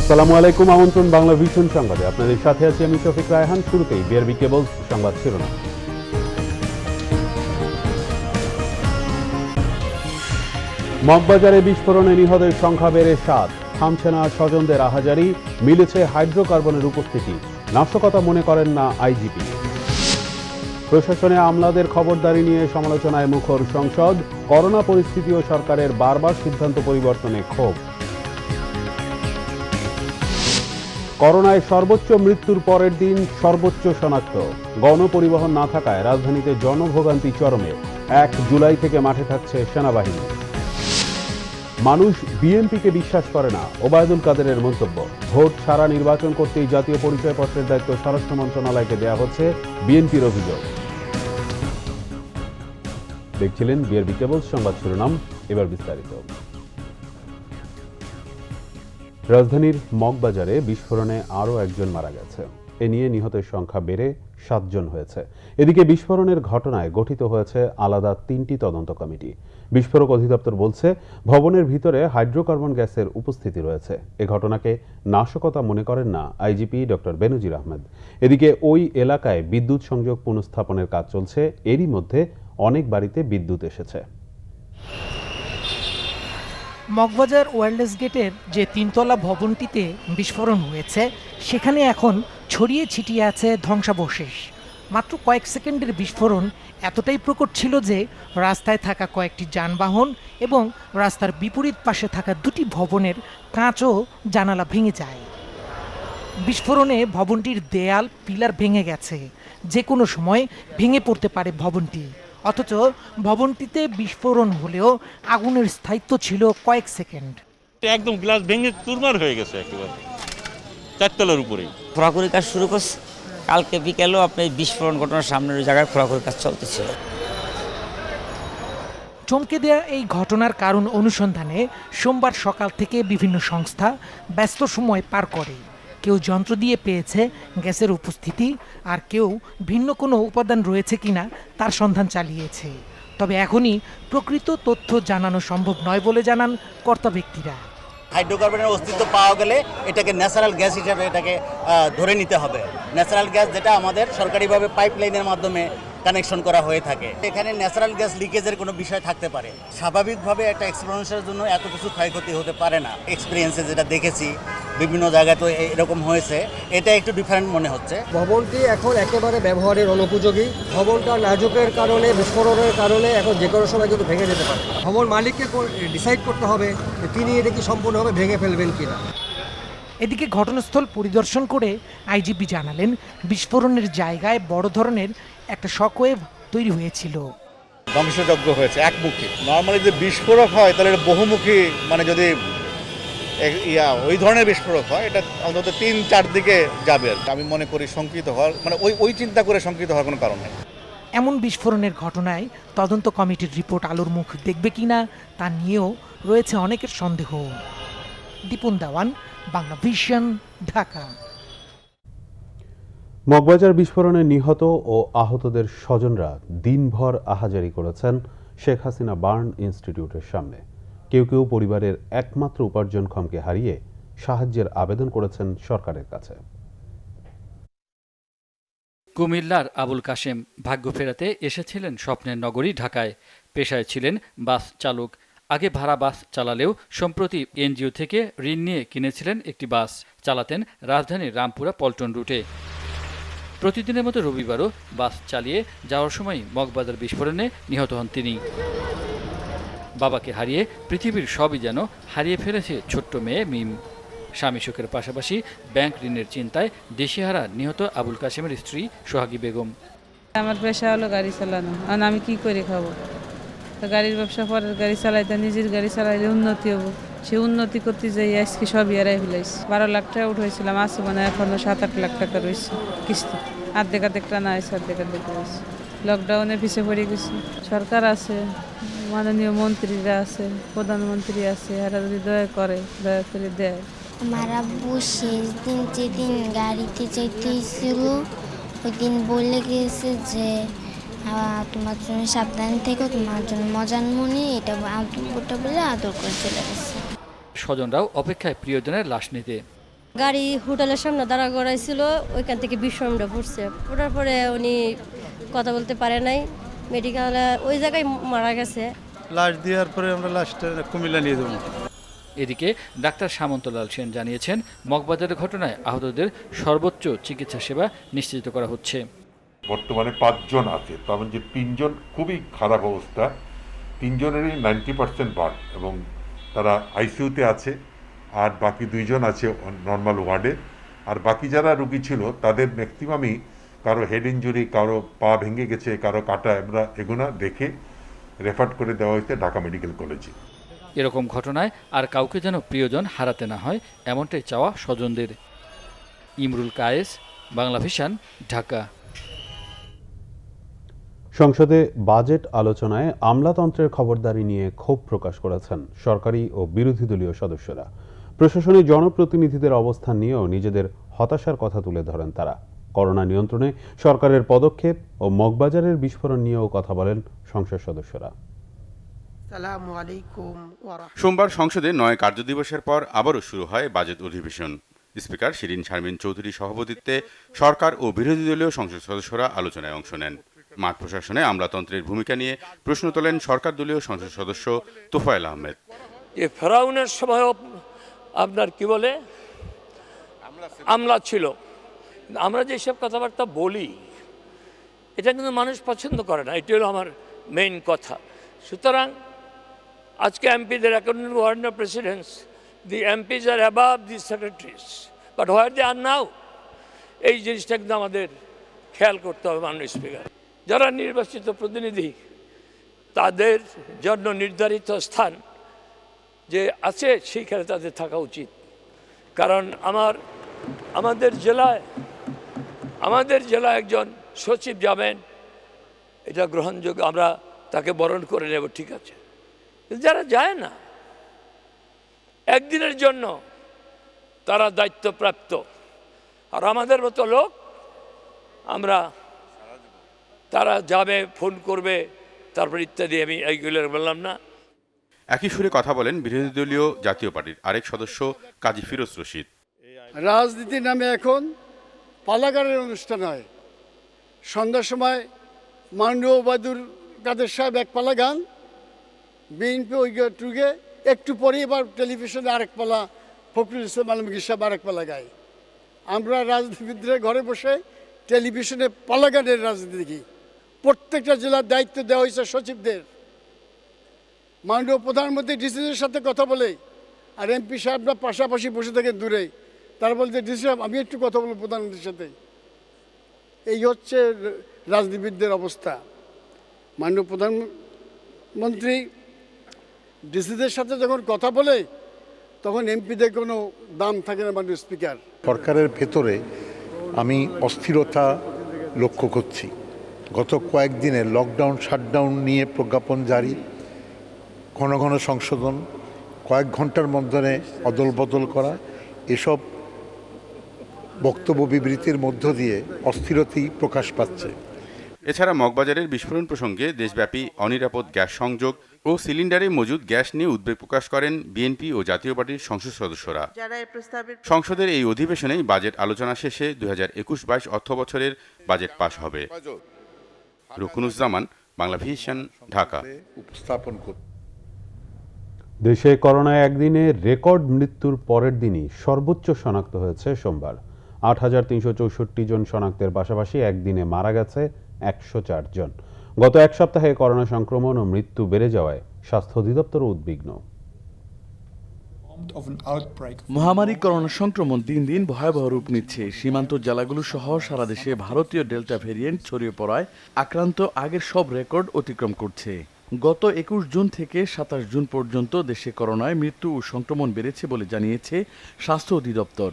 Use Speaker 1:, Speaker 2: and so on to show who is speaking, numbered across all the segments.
Speaker 1: আসসালামু আলাইকুম, আমন্ত্রণ বাংলা ভিশন সংবাদে। আপনাদের সাথে আছি আমি শফিক রায়হান। শুরুতেই বিআরবি কেবলস সংবাদ শিরোনাম। মগবাজারে বিস্ফোরণে নিহতের সংখ্যা বেড়ে 7। থামছে না স্বজনদের আহাজারি, মিলেছে হাইড্রোকার্বনের উপস্থিতি। নাশকতা মনে করেন না আইজিপি। প্রশাসনে আমলাদের খবরদারি নিয়ে সমালোচনায় মুখর সংসদ। করোনা পরিস্থিতি ও সরকারের বারবার সিদ্ধান্ত পরিবর্তনে ক্ষোভ। করোনায় সর্বোচ্চ মৃত্যুর পরের দিন সর্বোচ্চ শনাক্ত। গণপরিবহন না থাকায় রাজধানীতে জনভোগান্তি চরমে। 1 জুলাই থেকে মাঠে থাকছে সেনাবাহিনী। মানুষ বিএনপিকে বিশ্বাস করে না, ওবায়দুল কাদেরের মন্তব্য। ভোট ছাড়া নির্বাচন করতেই জাতীয় পরিচয়পত্রের দায়িত্ব স্বরাষ্ট্র মন্ত্রণালয়কে দেয়া হচ্ছে, বিএনপির অভিযোগ। দেখছিলেন বিআরবি কেবলস সংবাদ শিরোনাম, এবার বিস্তারিত। রাজধানীর মগবাজারে বিস্ফোরণে আরও একজন মারা গেছে। এ নিয়ে নিহতের সংখ্যা বেড়ে 7 জন হয়েছে। এদিকে বিস্ফোরণের ঘটনায় গঠিত হয়েছে আলাদা 3টি তদন্ত কমিটি। বিস্ফোরক অধিদপ্তর বলছে, ভবনের ভিতরে হাইড্রোকার্বন গ্যাসের উপস্থিতি রয়েছে। এ ঘটনাকে নাশকতা মনে করেন না আইজিপি ডক্টর বেনজির আহমেদ। এদিকে ওই এলাকায় বিদ্যুৎ সংযোগ পুনঃস্থাপনের কাজ চলছে। এরই মধ্যে অনেক বাড়িতে বিদ্যুৎ এসেছে।
Speaker 2: মগবাজার ওয়্যারলেস গেটের যে 3তলা ভবনটিতে বিস্ফোরণ হয়েছে, সেখানে এখন ছড়িয়ে ছিটিয়ে আছে ধ্বংসাবশেষ। মাত্র কয়েক সেকেন্ডের বিস্ফোরণ এতটাই প্রকট ছিল যে রাস্তায় থাকা কয়েকটি যানবাহন এবং রাস্তার বিপরীত পাশে থাকা 2টি ভবনের কাঁচ ও জানালা ভেঙে যায়। বিস্ফোরণে ভবনটির দেয়াল পিলার ভেঙে গেছে। যে কোনো সময় ভেঙে পড়তে পারে ভবনটি। অথচ ভবনটিতে বিস্ফোরণ হলেও আগুনের স্থায়িত্ব ছিল কয়েক সেকেন্ড।
Speaker 3: একদম গ্লাস ভেঙে চুরমার হয়ে গেছে একেবারে 4 তলার উপরেই।
Speaker 4: খোঁড়াখুড়ি কাজ শুরু করছে। কালকে বিকেলেও আপনার বিস্ফোরণ ঘটনার সামনের ওই জায়গায় খোঁড়াখুড়ি কাজ চলতেছিল।
Speaker 2: চমকে দেয়া এই ঘটনার কারণ অনুসন্ধানে সোমবার সকাল থেকে বিভিন্ন সংস্থা ব্যস্ত সময় পার করে। কেউ যন্ত্র দিয়ে পেয়েছে গ্যাসের উপস্থিতি, আর কেউ ভিন্ন কোনো উপাদান রয়েছে কিনা তার সন্ধান চালিয়েছে। তবে এখনই প্রকৃত তথ্য জানানো সম্ভব নয় বলে জানান কর্তা ব্যক্তিরা।
Speaker 5: হাইড্রোকার্বনের অস্তিত্ব পাওয়া গেলে এটাকে ন্যাচারাল গ্যাস হিসাবে এটাকে ধরে নিতে হবে। ন্যাচারাল গ্যাস যেটা আমাদের সরকারিভাবে পাইপলাইনের মাধ্যমে কানেকশন করা হয়ে থাকে। এখানে ন্যাচারাল গ্যাস লিকেজের কোনো বিষয় থাকতে পারে। স্বাভাবিকভাবে একটা এক্সপ্লোশনের জন্য এত কিছু ক্ষয়ক্ষতি হতে পারে না। এক্সপিরিয়েন্সে যেটা দেখেছি বিভিন্ন জায়গায় তো এরকম হয়েছে, এটা একটু ডিফারেন্ট মনে হচ্ছে।
Speaker 6: ভবনটি এখন একেবারে ব্যবহারের অনুপযোগী। ভবনটা নাজুকের কারণে, বিস্ফোরণের কারণে এখন যে কোনো সময় কিন্তু ভেঙে যেতে পারে। ভবন মালিককে ডিসাইড করতে হবে যে তিনি এটা কি সম্পূর্ণভাবে ভেঙে ফেলবেন কিনা।
Speaker 2: এদিকে ঘটনাস্থল পরিদর্শন করে আইজিপি জানালেন, বিস্ফোরণের জায়গায় বড় ধরনের একটা শকওয়েভ তৈরি হয়েছিল।
Speaker 7: ধ্বংসযজ্ঞ হয়েছে একমুখী। নর্মালি যদি বিস্ফোরক হয় তাহলে এটা বহুমুখী, মানে যদি ওই ধরনের বিস্ফোরক হয় এটা অন্তত 3-4 দিকে যাবে। আমি মনে করি শঙ্কিত হওয়ার মানে ওই চিন্তা করে শঙ্কিত হওয়ার কোনো কারণ নেই।
Speaker 2: এমন বিস্ফোরণের ঘটনায় তদন্ত কমিটির রিপোর্ট আলোর মুখ দেখবে কিনা তা নিয়েও রয়েছে অনেকের সন্দেহ। দীপন দেওয়ান, বাংলা ভিশন, ঢাকা।
Speaker 1: মগবাজার বিস্ফোরণে নিহত ও আহতদের স্বজনরা দিনভর আহাজারি করেছেন শেখ হাসিনা বার্ন ইনস্টিটিউটের সামনে। কেউ কেউ পরিবারের একমাত্র উপার্জনক্ষমকে হারিয়ে সাহায্যের আবেদন করেছেন সরকারের কাছে।
Speaker 8: কুমিল্লার আবুল কাশেম ভাগ্য ফেরাতে এসেছিলেন স্বপ্নের নগরী ঢাকায়। পেশায় ছিলেন বাস চালক। আগে ভাড়া বাস চালালেও সম্প্রতি এনজিও থেকে ঋণ নিয়ে কিনেছিলেন একটি বাস। চালাতেন রাজধানীর রামপুরা পল্টন রুটে। প্রতিদিনের মতো রবিবারও বাস চালিয়ে যাওয়ার সময় মগবাজার বিস্ফোরণে নিহত হন তিনি। বাবাকে হারিয়ে পৃথিবীর সবই যেন হারিয়ে ফেলেছে ছোট্ট মেয়ে মিম। স্বামী সুখের পাশাপাশি ব্যাংক ঋণের চিন্তায় দেশেহারা নিহত আবুল কাশেমের স্ত্রী সোহাগী বেগম।
Speaker 9: আমার পেশা হলো গাড়ি চালানো, আর আমি কি করে খাবো? তো গাড়ির ব্যবসা পরের গাড়ি চালাইতে, নিজের গাড়ি চালাইলে উন্নতি হবো। সে উন্নতি করতে যাই আজকে সবই হারাই ফেলাইছি। 12 লাখ টাকা উঠেছিলাম, আছে মানে এখনো 7-8 লাখ টাকা রয়েছে কিস্তি। আর্ধেক টানা আছে, আর্ধেক রয়েছে। লকডাউনে পিছিয়ে পড়ে গেছি। সরকার আছে, মাননীয় মন্ত্রীরা আছে, প্রধানমন্ত্রী আছে, এরা যদি দয়া করে, দয়া করে দেয়।
Speaker 10: আমার আব্বু শেষ দিন যেদিন গাড়িতে যাইতেছিল ওই দিন বলে গেছে যে তোমার জন্য সাবধানে থেকো, তোমার জন্য মজার মনে, এটা আদর বলে আদর করে চলে গেছে।
Speaker 8: স্বজনরাও অপেক্ষায় প্রিয়জনের লাশ নিতে।
Speaker 10: গাড়ি হোটেলের সামনে দাঁড়া করাইছিল, ওইখান থেকে বিস্ফোরণটা পড়ছে। পড়ার পরে উনি কথা বলতে পারে নাই, মেডিকেলে ওই জায়গায় মারা গেছে।
Speaker 11: লাশ দেওয়ার পরে আমরা লাশটা কুমিল্লা নিয়ে যাবো।
Speaker 8: এদিকে ডাক্তার সামন্তলাল সেন জানিয়েছেন, মগবাজারের ঘটনায় আহতদের সর্বোচ্চ চিকিৎসা সেবা নিশ্চিত করা হচ্ছে।
Speaker 12: বর্তমানে 5 জন আছে, তার মধ্যে 3 জন খুবই খারাপ অবস্থা, 3 জনেরই 90% বার্ন এবং তারা আইসিইউতে আছে, আর বাকি 2 জন আছে নর্মাল ওয়ার্ডে। আর বাকি যারা রুগী ছিল তাদের ম্যাক্সিমামই কারো হেড ইঞ্জুরি, কারো পা ভেঙে গেছে, কারো কাটা, আমরা এগুলো দেখে রেফার করে দেওয়া হয়েছে ঢাকা মেডিকেল কলেজে।
Speaker 8: এরকম ঘটনায় আর কাউকে যেন প্রিয়জন হারাতে না হয়, এমনটাই চাওয়া স্বজনদের। ইমরুল কায়েস, বাংলা ভিশন, ঢাকা।
Speaker 1: সংসদে বাজেট আলোচনায় আমলাতন্ত্রের খবরদারি নিয়ে ক্ষোভ প্রকাশ করেছেন সরকারি ও বিরোধী দলীয় সদস্যরা। প্রশাসনের জনপ্রতিনিধিদের অবস্থান নিয়েও নিজেদের হতাশার কথা তুলে ধরেন তারা। করোনা নিয়ন্ত্রণে সরকারের পদক্ষেপ ও মগবাজারের বিস্ফোরণ নিয়েও কথা বলেন সংসদ সদস্যরা।
Speaker 13: সোমবার সংসদে 9 কার্যদিবসের পর আবারও শুরু হয় বাজেট অধিবেশন। স্পিকার শিরিন শারমিন চৌধুরীর সভাপতিত্বে সরকার ও বিরোধী দলীয় সংসদ সদস্যরা আলোচনায় অংশ নেন। মাঠ প্রশাসনে আমলাতন্ত্রের ভূমিকা নিয়ে প্রশ্ন তোলেন সরকার দলীয় সংসদ সদস্য তোফায়েল আহমেদ।
Speaker 14: ফেরাউনের সময় আপনার কি বলে আমলা ছিল, আমরা যেসব কথাবার্তা বলি এটা কিন্তু মানুষ পছন্দ করে না, এটি হলো আমার মেইন কথা। সুতরাং আজকে এমপিদের according to ordinary presidents the MPs are above the secretaries, but where they are now, এই জিনিসটা কিন্তু আমাদের খেয়াল করতে হবে। মাননীয় স্পিকার, যারা নির্বাচিত প্রতিনিধি তাদের জন্য নির্ধারিত স্থান যে আছে সেইখানে তাদের থাকা উচিত। কারণ আমাদের জেলায় একজন সচিব যাবেন, এটা গ্রহণযোগ্য, আমরা তাকে বরণ করে নেব, ঠিক আছে। যারা যায় না একদিনের জন্য, তারা দায়িত্বপ্রাপ্ত, আর আমাদের মতো লোক তারা যাবে, ফোন করবে, তারপর ইত্যাদি। আমি এইগুলো বললাম না।
Speaker 13: একই সুরে কথা বলেন বিরোধী দলীয় জাতীয় পার্টির আরেক সদস্য কাজী ফিরোজ রশিদ।
Speaker 11: রাজনীতির নামে এখন পালাগারের অনুষ্ঠান হয়। সন্ধ্যার সময় মাননীয় ওবায়দুল কাদের সাহেব এক পালা গান, বিএনপি ওই টুগে, একটু পরে এবার টেলিভিশনে আরেক পালা ফখরুল ইসলাম আলমগীর সাহেব আরেক পালা গায়। আমরা রাজনীতিবিদরা ঘরে বসে টেলিভিশনে পালা গানের রাজনীতি দেখি। প্রত্যেকটা জেলার দায়িত্ব দেওয়া হয়েছে সচিবদের। মাননীয় প্রধানমন্ত্রী ডিসিদের সাথে কথা বলে, আর এমপি সাহেবরা পাশাপাশি বসে থাকেন দূরে, তারা বলতে ডিসি সাহেব আমি একটু কথা বলবো প্রধানমন্ত্রীর সাথে। এই হচ্ছে রাজনীতিবিদদের অবস্থা। মাননীয় প্রধানমন্ত্রী ডিসিদের সাথে যখন কথা বলে তখন এমপিদের কোনো দাম থাকে না। মাননীয় স্পিকার,
Speaker 15: সরকারের ভেতরে আমি অস্থিরতা লক্ষ্য করছি। গত কয়েকদিনে লকডাউন শাটডাউন নিয়ে প্রজ্ঞাপন জারি, ঘন ঘন সংশোধন, কয়েক ঘন্টার মধ্যে অদল বদল করা, এসব বক্তব্য বিবৃতির মধ্য দিয়ে অস্থিরতাই প্রকাশ পাচ্ছে।
Speaker 13: এছাড়া মগবাজারের বিস্ফোরণ প্রসঙ্গে দেশব্যাপী অনিরাপদ গ্যাস সংযোগ ও সিলিন্ডারে মজুদ গ্যাস নিয়ে উদ্বেগ প্রকাশ করেন বিএনপি ও জাতীয় পার্টির সংসদ সদস্যরা। সংসদের এই অধিবেশনেই বাজেট আলোচনা শেষে 2021-22 অর্থবছরের বাজেট পাশ হবে। রুকুনুজ্জামান, বাংলা ভিশন, ঢাকা।
Speaker 15: উপস্থাপন
Speaker 1: দেশে করোনায় একদিনে রেকর্ড মৃত্যুর পরের দিনই সর্বোচ্চ শনাক্ত হয়েছে সোমবার। 8,364 জন শনাক্তের পাশাপাশি একদিনে মারা গেছে 104 জন। গত এক সপ্তাহে করোনা সংক্রমণ ও মৃত্যু বেড়ে যাওয়ায় স্বাস্থ্য অধিদপ্তর উদ্বিগ্ন।
Speaker 16: মহামারী করোনা সংক্রমণ দিন দিন ভয়াবহ রূপ নিচ্ছে। সীমান্ত জেলাগুলো সহ সারা দেশে ভারতীয় ডেল্টা ভ্যারিয়েন্ট ছড়িয়ে পড়ায় আক্রান্ত আগের সব রেকর্ড অতিক্রম করছে। গত 21 জুন থেকে 27 জুন পর্যন্ত দেশে করোনায় মৃত্যু ও সংক্রমণ বেড়েছে বলে জানিয়েছে স্বাস্থ্য অধিদপ্তর।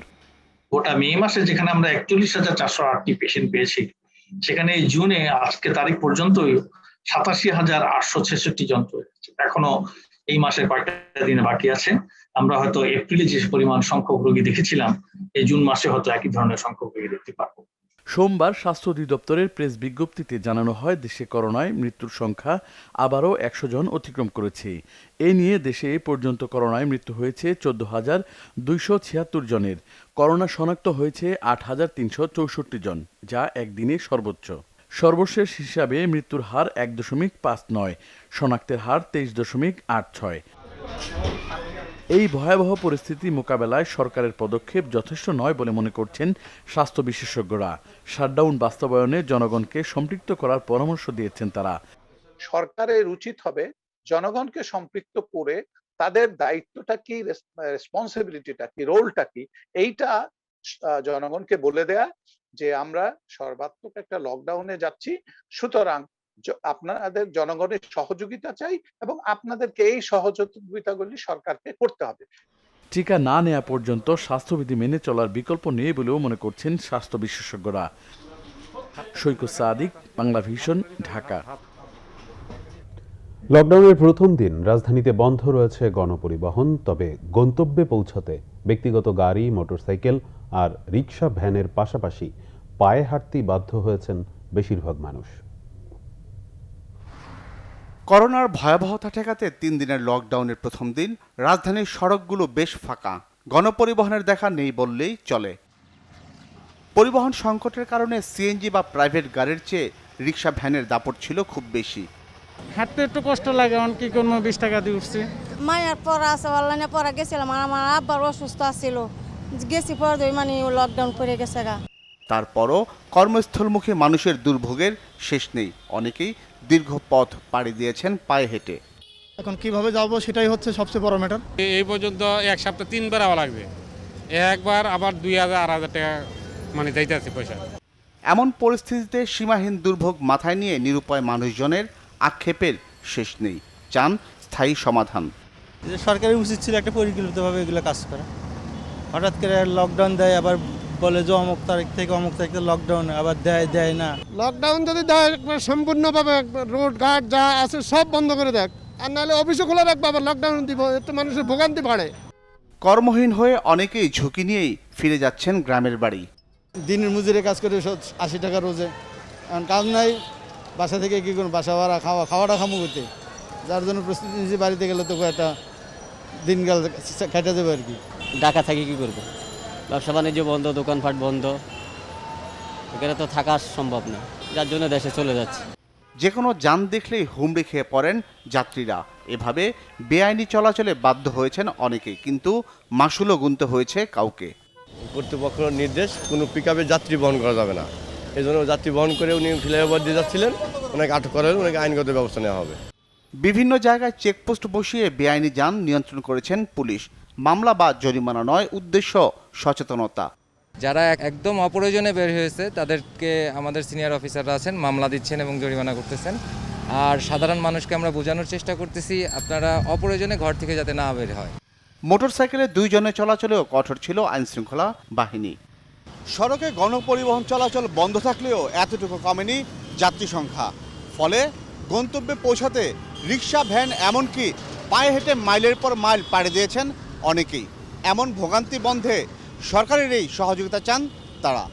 Speaker 17: গোটা মে মাসে যেখানে আমরা 41,408টি পেশেন্ট পেয়েছি, সেখানে এই জুনে আজকে তারিখ পর্যন্ত 87,866 জন পেয়েছে। এখনো এই মাসের কয়েকটা দিনে বাকি আছে। আমরা হয়তো এপ্রিলে যে পরিমাণ সংখ্যক রোগী দেখেছিলাম, এই জুন মাসে হয়তো একই ধরনের সংখ্যক রোগী দেখতে পারবো।
Speaker 16: সোমবার স্বাস্থ্য অধিদপ্তরের প্রেস বিজ্ঞপ্তিতে জানানো হয়, দেশে করোনায় মৃত্যুর সংখ্যা আবারও ১০০ জন অতিক্রম করেছে। এ নিয়ে দেশে এ পর্যন্ত করোনায় মৃত্যু হয়েছে ১৪,২৭৬ জনের। করোনা শনাক্ত হয়েছে ৮,৩৬৪ জন, যা একদিনে সর্বোচ্চ। সর্বশেষ হিসাবে মৃত্যুর হার ১.৫৯, শনাক্তের হার ২৩.৮৬। এই ভয়াবহ পরিস্থিতি মোকাবেলায় সরকারের পদক্ষেপ যথেষ্ট নয় বলে মনে করছেন স্বাস্থ্য বিশেষজ্ঞরা। শাটডাউন বাস্তবায়নে জনগণকে সম্পৃক্ত করার পরামর্শ দিয়েছেন তারা।
Speaker 18: সরকারের উচিত হবে জনগণকে সম্পৃক্ত করে তাদের দায়িত্বটা কি, রেসপন্সিবিলিটিটা কি, রোলটা কি, এইটা জনগণকে বলে দেয়া যে আমরা সর্বাত্মক একটা লকডাউনে যাচ্ছি, সুতরাং আপনাদের জনগণের সহযোগিতা চাই এবং আপনাদেরকে এই সহযোগিতাগুলি সরকারকে করতে হবে।
Speaker 16: টিকা না নেওয়া পর্যন্ত স্বাস্থ্যবিধি মেনে চলার বিকল্প নেই বলেও মনে করছেন স্বাস্থ্য বিশেষজ্ঞরা। সৈকত সাদিক, বাংলা ভিশন, ঢাকা।
Speaker 1: লকডাউনের প্রথম দিন রাজধানীতে বন্ধ রয়েছে গণপরিবহন, তবে গন্তব্যে পৌঁছাতে ব্যক্তিগত গাড়ি, মোটরসাইকেল আর রিক্সা, ভ্যানের পাশাপাশি পায়ে হাঁটতেই বাধ্য হয়েছেন বেশিরভাগ মানুষ।
Speaker 7: করোনার ভয়াবহতা ঠেকাতে 3 দিনের লকডাউনের প্রথম দিন রাজধানীর সড়কগুলো বেশ ফাঁকা, গণপরিবহনের দেখা নেই বললেই চলে। পরিবহন সংকটের কারণে সিএনজি বা প্রাইভেট গাড়ির চেয়ে রিক্সা, ভ্যানের দাপট ছিল খুব বেশি।
Speaker 19: হাঁটতে একটু কষ্ট লাগে, কি করবো, 20 টাকা দিয়ে উঠছি।
Speaker 20: মায়ের পড়া আছে, অনলাইনে পড়া গেছিলাম, আমার আব্বার অসুস্থ আছিল, গেছি পরে মানে লকডাউন করে গেছে গা।
Speaker 7: তারপরও কর্মস্থলমুখী মানুষের দুর্ভোগের শেষ নেই। অনেকেই দীর্ঘ পথ পাড়ি দিয়েছেন পায়ে হেঁটে।
Speaker 19: এখন কিভাবে যাবো সেটাই হচ্ছে সবচেয়ে বড় ম্যাটার।
Speaker 21: এই পর্যন্ত এক সপ্তাহ 3 বার আওয়া লাগবে, একবার আবার 2,000-2,500 টাকা মানে যাইতে আছে পয়সা।
Speaker 7: এমন পরিস্থিতিতে সীমাহীন দুর্ভোগ মাথায় নিয়ে নিরুপায় মানুষজনের আক্ষেপের শেষ নেই, চান স্থায়ী সমাধান।
Speaker 22: সরকারের উচিত ছিল একটা পরিকল্পিতভাবে এগুলো কাজ করা। হঠাৎ করে লকডাউন দেয়, আবার বলে যে অমুক তারিখ থেকে অমুক তারিখ থেকে লকডাউন, আবার দেয় না।
Speaker 11: লকডাউন যদি দেয় সম্পূর্ণভাবে রোড ঘাট যা আছে সব বন্ধ করে দেখ, আর নাহলে অফিসও খোলা রাখবে, আবার লকডাউন দিব, এতে মানুষের ভোগান্তি বাড়ে।
Speaker 7: কর্মহীন হয়ে অনেকেই ঝুঁকি নিয়েই ফিরে যাচ্ছেন গ্রামের বাড়ি।
Speaker 22: দিনের মজুরে কাজ করে 80 টাকা রোজে, কারণ কাজ নাই, বাসা থেকে কি করুন, বাসা ভাড়া খাওয়াটা খামু করতে, যার জন্য প্রস্তুতি নিয়েছি বাড়িতে গেলে তো একটা দিনকাল কেটে যাবে আর কি।
Speaker 23: ঢাকা থেকে কি করবো, ব্যবসা বাণিজ্য বন্ধ, দোকানপাট বন্ধ, এখানে তো থাকা সম্ভব না, যার জন্য দেশে চলে যাচ্ছে।
Speaker 7: যে কোনো যান দেখলেই হুমড়ি খেয়ে পড়েন যাত্রীরা। এভাবে বেআইনি চলাচলে বাধ্য হয়েছেন অনেকেই, কিন্তু মাশুলও গুনতে হয়েছে কাউকে।
Speaker 24: কর্তৃপক্ষের নির্দেশ, কোনো পিকআপে যাত্রী বহন করা যাবে না, এই জন্য যাত্রী বহন করে উনি ফ্লাইওভার দিয়ে যাচ্ছিলেন, ওনাকে আটক করা হলে ওনাকে আইনগত ব্যবস্থা নেওয়া হবে।
Speaker 7: বিভিন্ন জায়গায় চেকপোস্ট বসিয়ে বেআইনি যান নিয়ন্ত্রণ করেছেন পুলিশ। মামলা বা জরিমানা নয়, উদ্দেশ্য সচেতনতা।
Speaker 25: যারা একদম অপ্রয়োজনে বের হয়েছে তাদেরকে আমাদের সিনিয়র অফিসাররা আছেন, মামলা দিচ্ছেন এবং জরিমানা করতেছেন। আর সাধারণ মানুষকে আমরা বোঝানোর চেষ্টা করতেছি আপনারা অপ্রয়োজনে ঘর থেকে যাতে না বের হয়।
Speaker 7: মোটরসাইকেলে 2 জনের চলাচলেও কঠোর ছিল আইনশৃঙ্খলা বাহিনী। সড়কে গণপরিবহন চলাচল বন্ধ থাকলেও এতটুকু কমেনি যাত্রী সংখ্যা। ফলে গন্তব্যে পৌঁছাতে রিক্সা, ভ্যান, এমনকি পায়ে হেঁটে মাইলের পর মাইল পাড়ি দিয়েছেন অনেকেই। এমন ভোগান্তি বন্ধে সরকারের এই সহযোগিতা চান তারা।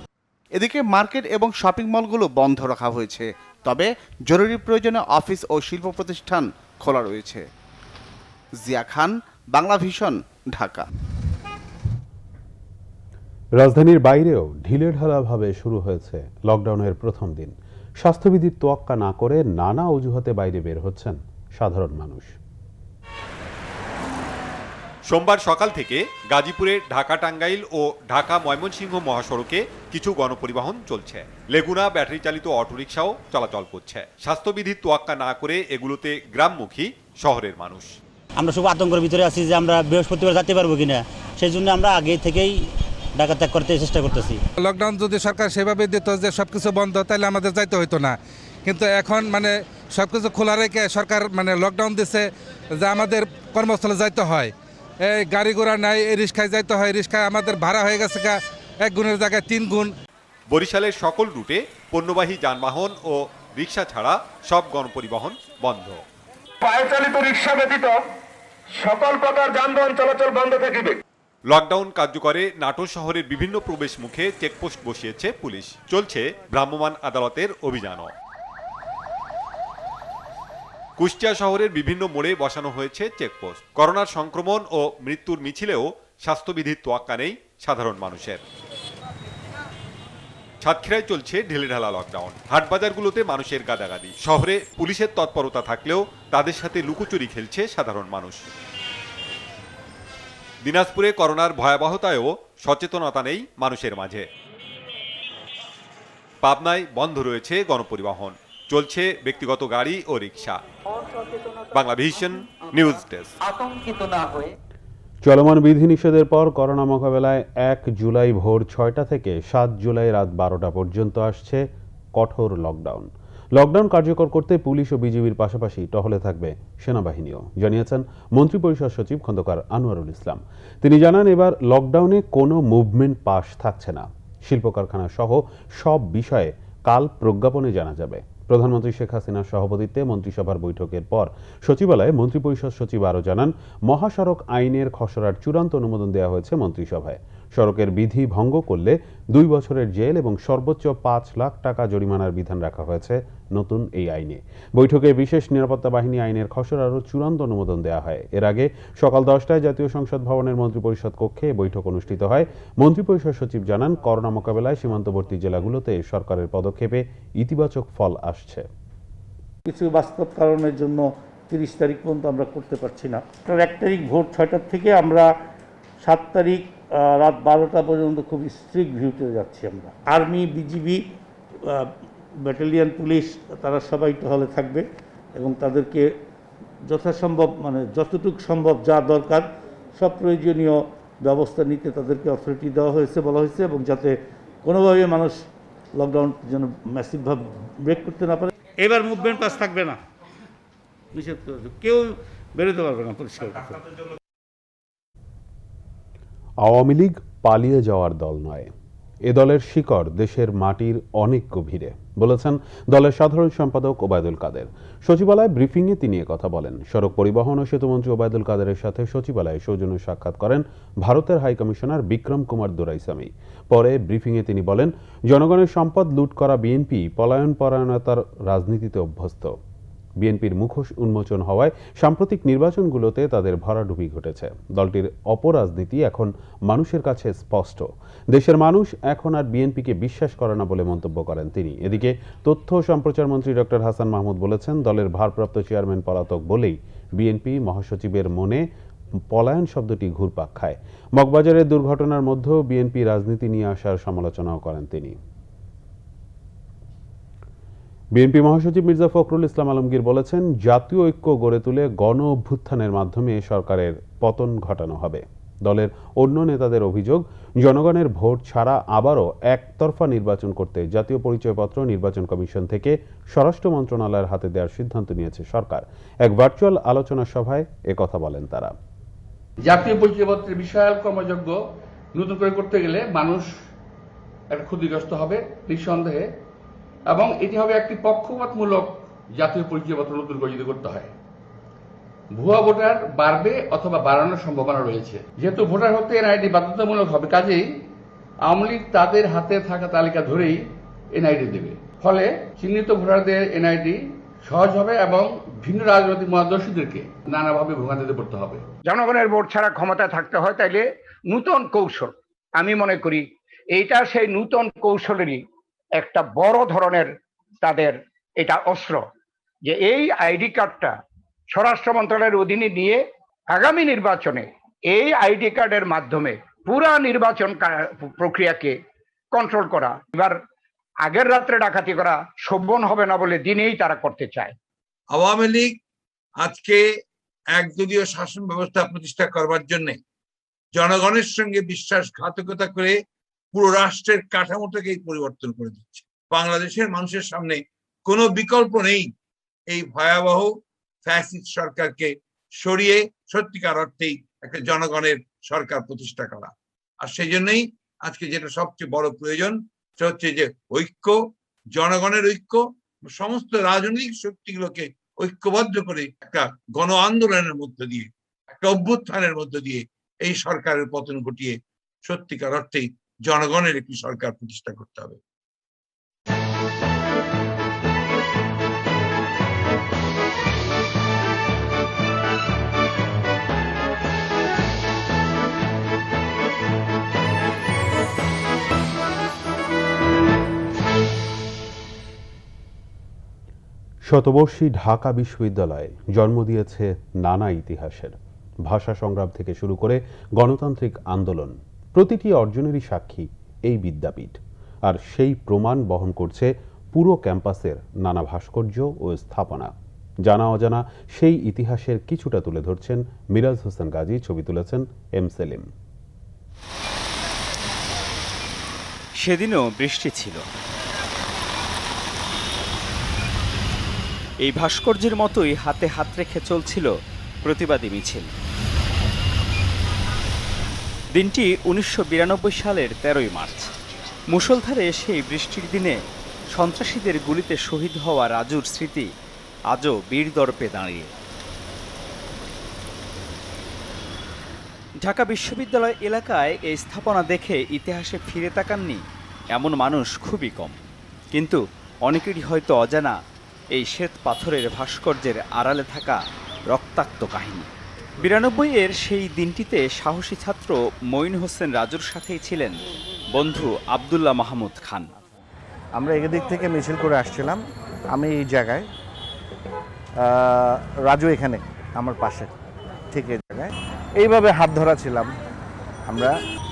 Speaker 7: এদিকে মার্কেট এবং শপিং মলগুলো বন্ধ রাখা হয়েছে, তবে জরুরি প্রয়োজনে অফিস ও শিল্প প্রতিষ্ঠান খোলা রয়েছে। জিয়া খান, বাংলা ভিশন, ঢাকা।
Speaker 1: রাজধানীর বাইরেও ঢিলেঢালাভাবে শুরু হয়েছে লকডাউনের প্রথম দিন। স্বাস্থ্যবিধির তোয়াক্কা না করে নানা অজুহাতে বাইরে বের হচ্ছেন সাধারণ মানুষ।
Speaker 26: সোমবার সকাল থেকে গাজীপুরে ঢাকা টাঙ্গাইল ও ঢাকা ময়মনসিংহ মহাসড়কে কিছু গণপরিবহন চলছে। লেগুনা ব্যাটারি চালিত অটোরিকশাও চলাচল করছে। স্বাস্থ্যবিধির তোয়াক্কা না করে এগুলোতে গ্রামমুখী শহরের মানুষ।
Speaker 27: আমরা সব আতঙ্কের ভিতরে আছি যে আমরা বৃহস্পতিবার যেতে পারবো কিনা, সেই জন্য আমরা আগে থেকেই ঢাকা ত্যাগ করতে চেষ্টা করতেছি।
Speaker 28: লকডাউন যদি সরকার সেভাবে দিত যে সবকিছু বন্ধ, তাহলে আমাদের যাইতে হইতো না। কিন্তু এখন মানে সবকিছু খোলা রেখে সরকার মানে লকডাউন দিচ্ছে যে আমাদের কর্মস্থলে যাইতে হয়। এই গাড়ি ঘোড়া নাই, এই রিক্সায় যাইতে হয়, রিক্সায় আমাদের ভাড়া হয়ে গেছে 1 গুণের জায়গায় 3 গুণ।
Speaker 26: বরিশালের সকল রুটে পণ্যবাহী যানবাহন ও রিক্সা ছাড়া সব গণপরিবহন বন্ধ।
Speaker 29: পায়ে চালিত রিক্সা ব্যতীত সকল প্রকার যানবাহন চলাচল বন্ধ থাকিবে।
Speaker 26: লকডাউন কার্যকরে নাটোর শহরের বিভিন্ন প্রবেশ মুখে চেকপোস্ট বসিয়েছে পুলিশ। চলছে ভ্রাম্যমাণ আদালতের অভিযানও। কুষ্টিয়া শহরের বিভিন্ন মোড়ে বসানো হয়েছে চেকপোস্ট। করোনার সংক্রমণ ও মৃত্যুর মিছিলেও স্বাস্থ্যবিধির তোয়াক্কা নেই সাধারণ মানুষের। সাতক্ষীরায় চলছে ঢিলেঢালা লকডাউন। হাটবাজারগুলোতে মানুষের গাদাগাদি। শহরে পুলিশের তৎপরতা থাকলেও তাদের সাথে লুকোচুরি খেলছে সাধারণ মানুষ। দিনাজপুরে করোনার ভয়াবহতায়ও সচেতনতা নেই মানুষের মাঝে। পাবনায় বন্ধ রয়েছে গণপরিবহন, চলছে ব্যক্তিগত গাড়ি ও রিক্সা। Banglavision news desk.
Speaker 2: আতঙ্কিত না হয়ে
Speaker 1: চলমান বিধিনিষেধের পর করোনা মোকাবেলায় 1 জুলাই ভোর 6টা থেকে 7 জুলাই রাত 12টা পর্যন্ত আসছে কঠোর লকডাউন। লকডাউন কার্যকর করতে পুলিশ ও বিজিবির পাশাপাশি টহলে থাকবে সেনাবাহিনীও, জানিয়েছেন মন্ত্রিপরিষদ সচিব খন্দকার আনোয়ারুল ইসলাম। তিনি জানান, এবার লকডাউনে কোনো মুভমেন্ট পাস থাকছে না। শিল্প কারখানা সহ সব বিষয়ে কাল প্রজ্ঞাপনে জানা যাবে। প্রধানমন্ত্রী শেখ হাসিনার সভাপতিত্বে মন্ত্রিসভার বৈঠকের পর সচিবালয়ে মন্ত্রিপরিষদ সচিব আরও জানান, মহাসড়ক আইনের খসড়ার চূড়ান্ত অনুমোদন দেওয়া হয়েছে মন্ত্রিসভায়। সড়কের বিধি ভঙ্গ করলে 2 বছরের জেল এবং সর্বোচ্চ 5 লাখ টাকা জরিমানার বিধান রাখা হয়েছে নতুন এই আইনে। বৈঠকে বিশেষ নিরাপত্তা বাহিনী আইনের খসড়ারও চূড়ান্ত অনুমোদন দেওয়া হয়। এর আগে সকাল 10টায় জাতীয় সংসদ ভবনের মন্ত্রিপরিষদ কক্ষে বৈঠক অনুষ্ঠিত হয়। মন্ত্রিপরিষদ সচিব জানান, করোনা মোকাবেলায় সীমান্তবর্তী জেলাগুলোতে সরকারের পদক্ষেপে ইতিবাচক ফল আসছে।
Speaker 3: কিছু বাস্তব কারণের জন্য 30 তারিখ পর্যন্ত আমরা করতে পারছি না। 1 তারিখ ভোর 6টার থেকে আমরা 7 তারিখ রাত 12টা পর্যন্ত খুব স্ট্রিক্ট ভিউতে যাচ্ছি আমরা। আর্মি, বিজিবি, ব্যাটালিয়ন, পুলিশ তারা সবাই টহলে থাকবে এবং তাদেরকে যথাসম্ভব যতটুকু সম্ভব যা দরকার সব প্রয়োজনীয় ব্যবস্থা নিতে তাদেরকে অথরিটি দেওয়া হয়েছে, বলা হয়েছে, এবং যাতে কোনোভাবে মানুষ লকডাউন যেন ম্যাসিভভাবে ব্রেক করতে না পারে। এবার মুভমেন্ট পাস থাকবে না, নিষেধ করে কেউ বেরোতে পারবে না পরিষ্কার কথা।
Speaker 1: আওয়ামী লীগ পালিয়ে যাওয়ার দল নয়, এ দলের শিকড় দেশের মাটির অনেক গভীরে, বলেছেন দলের সাধারণ সম্পাদক ওবায়দুল কাদের। সচিবালয় ব্রিফিংয়ে তিনি কথা বলেন। সড়ক পরিবহন ও সেতুমন্ত্রী ওবায়দুল কাদেরের সাথে সচিবালয়ে সৌজন্য সাক্ষাৎ করেন ভারতের হাইকমিশনার বিক্রম কুমার দোরাইস্বামী। পরে ব্রিফিংয়ে তিনি বলেন, জনগণের সম্পদ লুট করা বিএনপি পলায়নপরায়ণতার রাজনীতিতে অভ্যস্ত। বিএনপির মুখোশ উন্মোচন হওয়ায় সাম্প্রতিক নির্বাচনগুলোতে তাদের ভরাডুবি ঘটেছে। দলটির অপরাজনীতি এখন মানুষের কাছে স্পষ্ট। দেশের মানুষ এখন আর বিএনপিকে বিশ্বাস করে না বলে মন্তব্য করেন তিনি। এদিকে তথ্য ও সম্প্রচার মন্ত্রী ডক্টর হাসান মাহমুদ বলেছেন, দলের ভারপ্রাপ্ত চেয়ারম্যান পলাতক বলেই বিএনপি মহাসচিবের মনে পলায়ন শব্দটি ঘুরপাক খায়। মগবাজারের দুর্ঘটনার মধ্যেও বিএনপি রাজনীতি নিয়ে আসার সমালোচনাও করেন তিনি। বিএনপি মহাসচিব মির্জা ফখরুল ইসলাম আলমগীর বলেছেন, জাতীয় ঐক্য গড়ে তুলে গণ অভ্যুত্থানের মাধ্যমে সরকারের পতন ঘটানো হবে। দলের অন্য নেতাদের অভিযোগ, জনগণের ভোট ছাড়া আবারও একতরফা নির্বাচন করতে জাতীয় পরিচয়পত্র নির্বাচন কমিশন থেকে স্বরাষ্ট্র মন্ত্রণালয়ের হাতে দেওয়ার সিদ্ধান্ত নিয়েছে সরকার। এক ভার্চুয়াল আলোচনা সভায় একথা বলেন তারা।
Speaker 4: জাতীয় পরিচয়পত্রের বিষয়াল কর্মযজ্ঞ নতুন করে করতে গেলে মানুষ একটা ক্ষতিগ্রস্ত হবে নিঃসন্দেহে, এবং এটি হবে একটি পক্ষপাতমূলক জাতীয় পরিচয়পত্র নতুন করে যদি করতে হয়। ভুয়া ভোটার বাড়বে অথবা বাড়ানোর সম্ভাবনা রয়েছে। যেহেতু ভোটার হতে এনআইডি বাধ্যতামূলক হবে, কাজেই আওয়ামী লীগ তাদের হাতে থাকা তালিকা ধরেই এনআইডি দেবে। ফলে চিহ্নিত ভোটারদের এনআইডি সহজ হবে এবং ভিন্ন রাজনৈতিক মতাদর্শীদেরকে নানাভাবে ভোগান্তিতে পড়তে হবে।
Speaker 5: জনগণের ভোট ছাড়া ক্ষমতায় থাকতে হয়, তাইলে নূতন কৌশল, আমি মনে করি এইটা সেই নূতন কৌশলেরই একটা বড় ধরনের তাদের এটা অস্ত্র, যে এই আইডি কার্ডটা স্বরাষ্ট্র মন্ত্রণালয়ের অধীনে নিয়ে আগামী নির্বাচনে এই আইডি কার্ডের মাধ্যমে পুরা নির্বাচন প্রক্রিয়াকে কন্ট্রোল করা। এবার আগের রাত্রে ডাকাতি করা শোভন হবে না বলে দিনেই তারা করতে চায়।
Speaker 6: আওয়ামী লীগ আজকে একদলীয় শাসন ব্যবস্থা প্রতিষ্ঠা করবার জন্য জনগণের সঙ্গে বিশ্বাসঘাতকতা করে পুরো রাষ্ট্রের কাঠামোটাকেই পরিবর্তন করে দিচ্ছে। বাংলাদেশের মানুষের সামনে কোনো বিকল্প নেই এই ভয়াবহ ফ্যাসিস্ট সরকারকে সরিয়ে সত্যিকার অর্থেই একটা জনগণের সরকার প্রতিষ্ঠা করা। আর সেই জন্যই আজকে যেটা সবচেয়ে বড় প্রয়োজন সেটা হচ্ছে যে ঐক্য, জনগণের ঐক্য, সমস্ত রাজনৈতিক শক্তিগুলোকে ঐক্যবদ্ধ করে একটা গণ আন্দোলনের মধ্য দিয়ে, একটা অভ্যুত্থানের মধ্য দিয়ে এই সরকারের পতন ঘটিয়ে সত্যিকার অর্থেই জনগণের একটি সরকার প্রতিষ্ঠা করতে হবে।
Speaker 1: শতবর্ষী ঢাকা বিশ্ববিদ্যালয় জন্ম দিয়েছে নানা ইতিহাসের। ভাষা সংগ্রাম থেকে শুরু করে গণতান্ত্রিক আন্দোলন, প্রতিটি অর্জনেরই সাক্ষী এই বিদ্যাপীঠ। আর সেই প্রমাণ বহন করছে পুরো ক্যাম্পাসের নানা ভাস্কর্য ও স্থাপনা। জানা অজানা সেই ইতিহাসের কিছুটা তুলে ধরছেন মিরাজ হোসেন গাজী, ছবি তুলেছেন এম সেলিম।
Speaker 2: সেদিনও বৃষ্টি ছিল। এই ভাস্কর্যের মতোই হাতে হাত রেখে চলছিল প্রতিবাদী মিছিল। দিনটি 1992 সালের 13ই মার্চ। মুষলধারে সেই বৃষ্টির দিনে সন্ত্রাসীদের গুলিতে শহীদ হওয়া রাজুর স্মৃতি আজও বীর দর্পে দাঁড়িয়ে। ঢাকা বিশ্ববিদ্যালয় এলাকায় এই স্থাপনা দেখে ইতিহাসে ফিরে তাকাননি এমন মানুষ খুবই কম। কিন্তু অনেকেরই হয়তো অজানা এই শ্বেত পাথরের ভাস্কর্যের আড়ালে থাকা রক্তাক্ত কাহিনী। 92-এর সেই দিনটিতে সাহসী ছাত্র মঈন হোসেন রাজুর সাথেই ছিলেন বন্ধু আব্দুল্লাহ মাহমুদ খান।
Speaker 8: আমরা এদিক থেকে মিছিল করে আসছিলাম, আমি এই জায়গায়, রাজু এখানে আমার পাশে ঠিক এই জায়গায় এইভাবে হাত ধরা ছিলাম আমরা।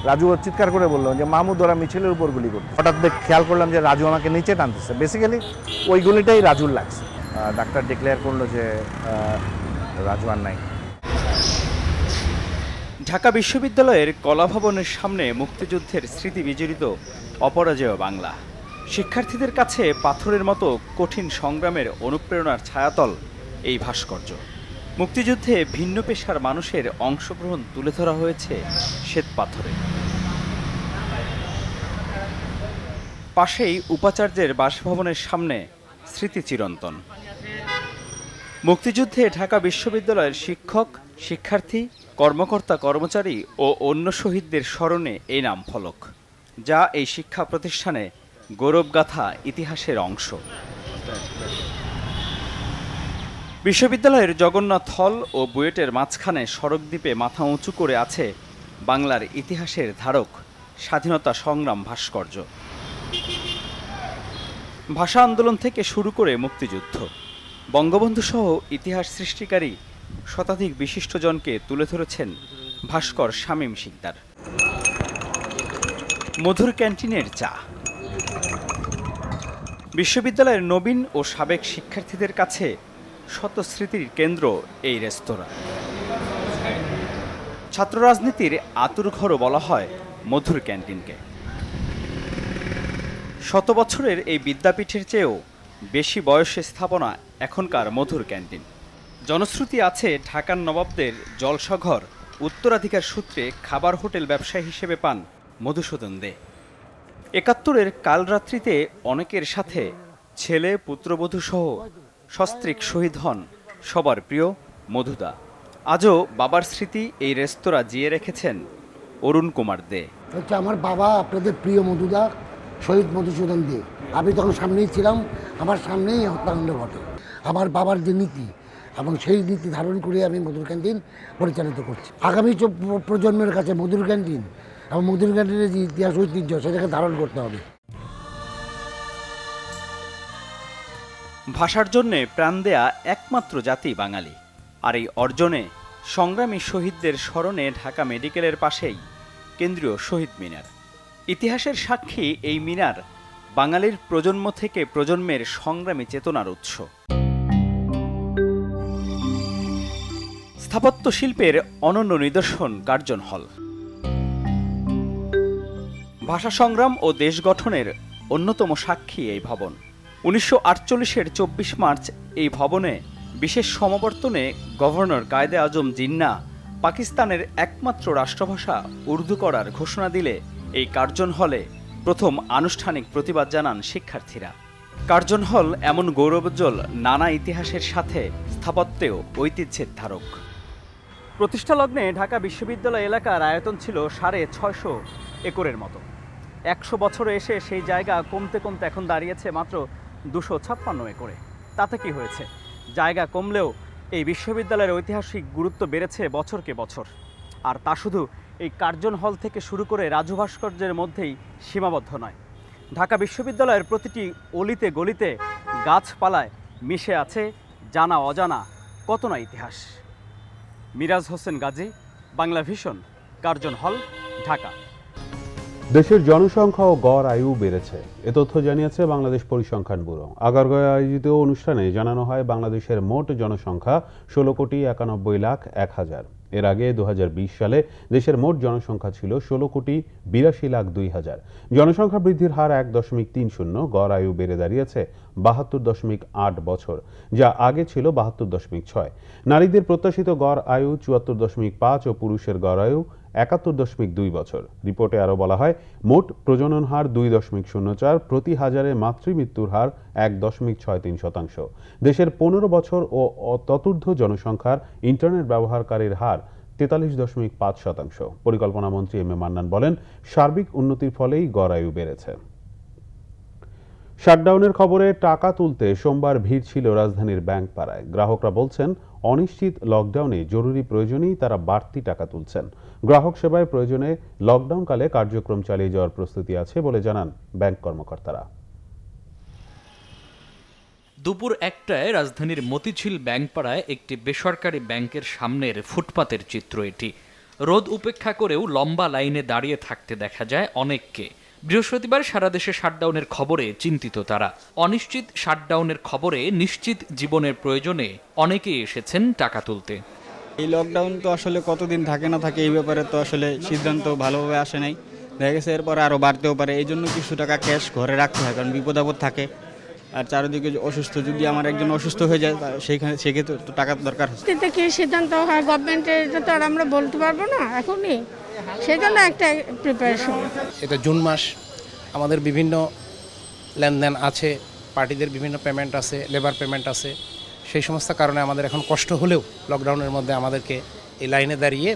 Speaker 8: রাজু চিৎকার করে বললো যে মাহমুদ ওরা মিছিলের উপর গুলি করছে। হঠাৎ খেয়াল করলাম যে রাজু আমাকে নিচে টানতেছে। বেসিক্যালি ওই গুলিটাই রাজুর লাগছে। ডাক্তার ডিক্লেয়ার করলো যে রাজু আর নাই।
Speaker 2: ঢাকা বিশ্ববিদ্যালয়ের কলাভবনের সামনে মুক্তিযুদ্ধের স্মৃতি বিজড়িত অপরাজেয় বাংলা। শিক্ষার্থীদের কাছে পাথরের মতো কঠিন সংগ্রামের অনুপ্রেরণার ছায়াতল এই ভাস্কর্য। মুক্তিযুদ্ধে ভিন্ন পেশার মানুষের অংশগ্রহণ তুলে ধরা হয়েছে শ্বেত পাথরে। পাশেই উপাচার্যের বাসভবনের সামনে স্মৃতি চিরন্তন। মুক্তিযুদ্ধে ঢাকা বিশ্ববিদ্যালয়ের শিক্ষক, শিক্ষার্থী, কর্মকর্তা, কর্মচারী ও অন্য শহীদদের স্মরণে এই নাম ফলক, যা এই শিক্ষা প্রতিষ্ঠানে গৌরবগাথা ইতিহাসের অংশ। বিশ্ববিদ্যালয়ের জগন্নাথ হল ও বুয়েটের মাঝখানে সড়ক দ্বীপে মাথা উঁচু করে আছে বাংলার ইতিহাসের ধারক স্বাধীনতা সংগ্রাম ভাস্কর্য। ভাষা আন্দোলন থেকে শুরু করে মুক্তিযুদ্ধ, বঙ্গবন্ধু সহ ইতিহাস সৃষ্টিকারী শতাধিক বিশিষ্টজনকে তুলে ধরেছেন ভাস্কর শামীম শিকদার। মধুর ক্যান্টিনের চা। বিশ্ববিদ্যালয়ের নবীন ও সাবেক শিক্ষার্থীদের কাছে শত স্মৃতির কেন্দ্র এই রেস্তোরাঁ। ছাত্র রাজনীতির আতুরঘরও বলা হয় মধুর ক্যান্টিনকে। শত বছরের এই বিদ্যাপীঠের চেয়েও বেশি বয়সের স্থাপনা এখনকার মধুর ক্যান্টিন। জনশ্রুতি আছে ঢাকার নবাবদের জলসাঘর উত্তরাধিকার সূত্রে খাবার হোটেল ব্যবসায়ী হিসেবে পান মধুসূদন দে। ৭১-এর কালরাত্রিতে অনেকের সাথে ছেলে, পুত্রবধূ সহ সস্ত্রীক শহীদ হন সবার প্রিয় মধুদা। আজও বাবার স্মৃতি এই রেস্তোরাঁ জিয়ে রেখেছেন অরুণ কুমার দে।
Speaker 9: হচ্ছে আমার বাবা, আপনাদের প্রিয় মধুদা, শহীদ মধুসূদন দে। আমি তখন সামনেই ছিলাম, আমার সামনেই হত্যাকাণ্ড ঘটে। আমার বাবার যে নীতি এবং সেই নীতি ধারণ করে আমি মধুর ক্যান্টিন পরিচালিত করছি। আগামী প্রজন্মের কাছে মধুর ক্যান্টিন এবং মধুর ক্যান্টিনের যে ইতিহাস ঐতিহ্য সেটাকে ধারণ করতে হবে।
Speaker 2: ভাষার জন্যে প্রাণ দেয়া একমাত্র জাতি বাঙালি। আর এই অর্জনে সংগ্রামী শহীদদের স্মরণে ঢাকা মেডিকেলের পাশেই কেন্দ্রীয় শহীদ মিনার। ইতিহাসের সাক্ষী এই মিনার বাঙালির প্রজন্ম থেকে প্রজন্মের সংগ্রামী চেতনার উৎস। স্থাপত্য শিল্পের অনন্য নিদর্শন কার্জন হল। ভাষা সংগ্রাম ও দেশ গঠনের অন্যতম সাক্ষী এই ভবন। 1948-এর 24 মার্চ এই ভবনে বিশেষ সমাবর্তনে গভর্নর কায়েদে আজম জিন্নাহ পাকিস্তানের একমাত্র রাষ্ট্রভাষা উর্দু করার ঘোষণা দিলে এই কার্জন হলে প্রথম আনুষ্ঠানিক প্রতিবাদ জানান শিক্ষার্থীরা। কার্জন হল এমন গৌরবোজ্জ্বল নানা ইতিহাসের সাথে স্থাপত্যেও ঐতিহ্যের ধারক। প্রতিষ্ঠা লগ্নে ঢাকা বিশ্ববিদ্যালয় এলাকার আয়তন ছিল 650 একরের মতো। 100 বছরে এসে সেই জায়গা কমতে কমতে এখন দাঁড়িয়েছে মাত্র 256 একরে। তাতে কি হয়েছে? জায়গা কমলেও এই বিশ্ববিদ্যালয়ের ঐতিহাসিক গুরুত্ব বেড়েছে বছরকে বছর। আর তা শুধু এই কার্জন হল থেকে শুরু করে রাজু ভাস্কর্যের মধ্যেই সীমাবদ্ধ নয়। ঢাকা বিশ্ববিদ্যালয়ের প্রতিটি অলিতে গলিতে গাছপালায় মিশে আছে জানা অজানা কত না ইতিহাস। মিরাজ হোসেন গাজী, বাংলা ভিশন, কার্জন হল, ঢাকা।
Speaker 1: দেশের জনসংখ্যা ও গড় আয়ু বেড়েছে, এ তথ্য জানিয়েছে বাংলাদেশ পরিসংখ্যান ব্যুরো। আগারগাঁওয়ে আয়োজিত অনুষ্ঠানে জানানো হয় বাংলাদেশের মোট জনসংখ্যা 16,91,01,000। এর আগে 2020 সালে দেশের মোট জনসংখ্যা ছিল 16,82,02,000। জনসংখ্যা বৃদ্ধির হার 1.30, গড় আয়ু বেড়ে দাঁড়িয়েছে 72.8 বছর, যা আগে ছিল 72.6। নারীদের প্রত্যাশিত গড় আয়ু 74.5 ও পুরুষের গড় আয়ু 71.2 বছর। রিপোর্টে আরও বলা হয়, মোট প্রজনন হার 2.04, প্রতি হাজারে মাতৃমৃত্যুর হার 1.63%। দেশের 15 বছর ও ততূর্ধ্ব জনসংখ্যার ইন্টারনেট ব্যবহারকারীর হার 43.5%। পরিকল্পনা মন্ত্রী এম এ মান্নান বলেন, সার্বিক উন্নতির ফলেই গড় আয়ু বেড়েছে। শাটডাউনের খবরে টাকা তুলতে সোমবার ভিড় ছিল রাজধানীর ব্যাংক পাড়ায়। গ্রাহকরা বলছেন, অনিশ্চিত লকডাউনে জরুরি প্রয়োজনেই তারা বাড়তি টাকা তুলছেন। গ্রাহক সেবায় প্রয়োজনে লকডাউনকালে কার্যক্রম চালিয়ে যাওয়ার প্রস্তুতি আছে বলে জানান ব্যাংক কর্মকর্তারা।
Speaker 10: দুপুর 1টায় রাজধানীর মতিঝিল ব্যাংকপাড়ায় একটি বেসরকারি ব্যাংকের সামনের ফুটপাতের চিত্র এটি। রোদ উপেক্ষা করেও লম্বা লাইনে দাঁড়িয়ে থাকতে দেখা যায় অনেককে। বৃহস্পতিবার সারা দেশে শাটডাউনের খবরে চিন্তিত তারা। অনিশ্চিত শাটডাউনের খবরে নিশ্চিত জীবনের প্রয়োজনে অনেকেই এসেছেন টাকা তুলতে।
Speaker 12: এই লকডাউন তো আসলে কতদিন থাকে না থাকে এই ব্যাপারে তো আসলে সিদ্ধান্ত ভালোভাবে আসে নাই। দেখা গেছে এরপর আরও বাড়তেও পারে, এই জন্য কিছু টাকা ক্যাশ ঘরে রাখতে হয়, কারণ বিপদ আপদ থাকে। আর চারিদিকে অসুস্থ, যদি আমার একজন অসুস্থ হয়ে যায় সেক্ষেত্রে তো টাকার দরকার।
Speaker 13: কি সিদ্ধান্ত হয় গভর্নমেন্টের, এটা তো আর আমরা বলতে পারবো না এখনই, সেজন্য একটা প্রিপারেশন।
Speaker 14: এটা জুন মাস, আমাদের বিভিন্ন লেনদেন আছে, পার্টিদের বিভিন্ন পেমেন্ট আছে, লেবার পেমেন্ট আছে। সেই সমস্ত কারণে আমাদের এখন কষ্ট হলেও লকডাউনের মধ্যে আমাদেরকে এই লাইনে দাঁড়িয়ে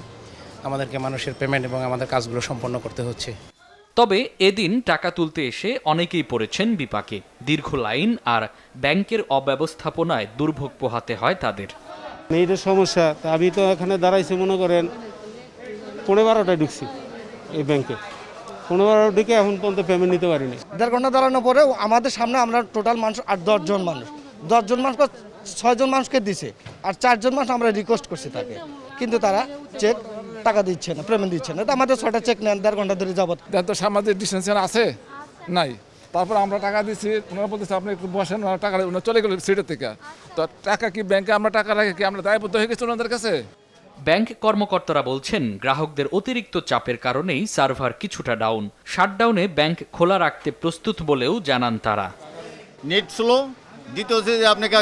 Speaker 14: আমাদেরকে মানুষের পেমেন্ট এবং আমাদের কাজগুলো সম্পন্ন করতে হচ্ছে।
Speaker 10: তবে এদিন টাকা তুলতে এসে অনেকেই পড়েছেন বিপাকে। দীর্ঘ লাইন আর ব্যাংকের অব্যবস্থাপনায় দুর্ভোগ পোহাতে হয় তাদের।
Speaker 22: এইটার সমস্যা, আমি তো এখানে দাঁড়াইছি মনে করেন 12-12টায় ঢুকছি এই ব্যাংকে, 15-12 ঢুকে এখন পর্যন্ত পেমেন্ট নিতে পারিনি।
Speaker 15: 1.5 ঘন্টা দাঁড়ানোর পরেও আমাদের সামনে আমরা টোটাল মানুষ 8-10 জন মানুষ, 10 জন মানুষকে 6 জন মানুষকে দিছে, আর 4 জন মানুষ আমরা রিকোয়েস্ট করছি তাকে, কিন্তু তারা চেক টাকা দিচ্ছে না, পেমেন্ট দিচ্ছে না। তো আমাদের 6টা চেক নেন 1.5 ঘন্টা ধরে যাবত।
Speaker 16: তো সামাজিক ডিস্টেন্সিং আছে নাই, তারপর আমরা টাকা দিচ্ছি, ওনারা বলতেছে আপনি একটু বসেন, ওনারা টাকা ওনারা চলে গেল সিটের থেকে। তো টাকা কি ব্যাংকে আমরা টাকা রাখি কি আমরা দায়বদ্ধ হয়ে গেছি ওনাদের কাছে?
Speaker 10: ব্যাংক কর্মকর্তারা বলছেন, গ্রাহকদের অতিরিক্ত চাপের কারণেই সার্ভার কিছুটা ডাউন। শাটডাউনে ব্যাংক খোলা রাখতে প্রস্তুত বলেও জানান তারা।
Speaker 17: নেট স্লো, দ্বিতীয় হচ্ছে যে আপনাকে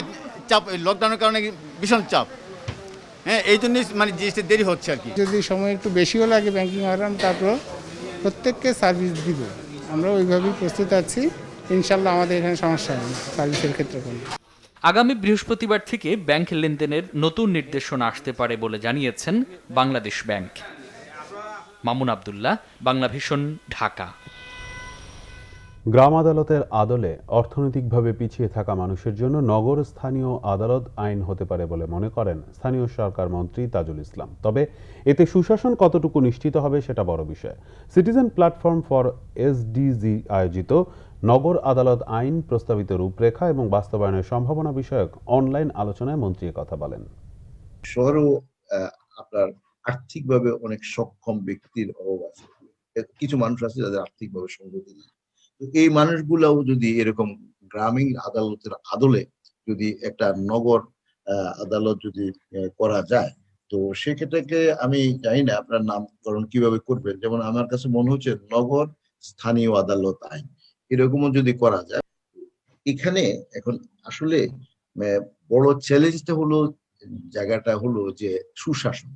Speaker 17: চাপ, লকডাউনের কারণে ভীষণ চাপ, হ্যাঁ, এই জন্যই মানে জিনিসটা দেরি হচ্ছে আর কি।
Speaker 22: যদি সময় একটু বেশিও লাগে ব্যাংকিং আরাম, তারপর প্রত্যেককে সার্ভিস দিব, আমরা ওইভাবেই প্রস্তুত আছি। ইনশাল্লাহ আমাদের এখানে সমস্যা নেই সার্ভিসের ক্ষেত্রে কোনো।
Speaker 10: আগামী বৃহস্পতিবার থেকে ব্যাংক লেনদেনের নতুন নির্দেশনা আসতে পারে বলে জানিয়েছেন বাংলাদেশ ব্যাংক। মামুন আব্দুল্লাহ, বাংলা ভিশন, ঢাকা।
Speaker 1: গ্রাম আদালতের আদলে অর্থনৈতিকভাবে পিছিয়ে থাকা মানুষের জন্য নগর স্থানীয় আদালত আইন হতে পারে বলে মনে করেন স্থানীয় সরকার মন্ত্রী তাজুল ইসলাম। তবে এতে সুশাসন কতটুকু নিশ্চিত হবে সেটা বড় বিষয়। সিটিজেন প্ল্যাটফর্ম ফর এসডিজি আয়োজিত নগর আদালত আইন প্রস্তাবিত রূপরেখা এবং বাস্তবায়নের সম্ভাবনা বিষয়ক অনলাইন আলোচনায় মন্ত্রী কথা বলেন।
Speaker 18: শহরেও আপনার আর্থিকভাবে অনেক সক্ষম ব্যক্তির অভাব আছে, কিছু মানুষ আছে যাদের আর্থিকভাবে সংগতি নেই। এই মানুষগুলাও যদি এরকম গ্রামীণ আদালতের আদলে যদি একটা নগর আদালত যদি করা যায়, তো সেক্ষেত্রে আমি জানি না আপনার নামকরণ কিভাবে করবেন। যেমন আমার কাছে মনে হচ্ছে নগর স্থানীয় আদালত আইন এরকমও যদি করা যায়। এখানে এখন আসলে বড় চ্যালেঞ্জটা হলো, জায়গাটা হলো যে সুশাসন।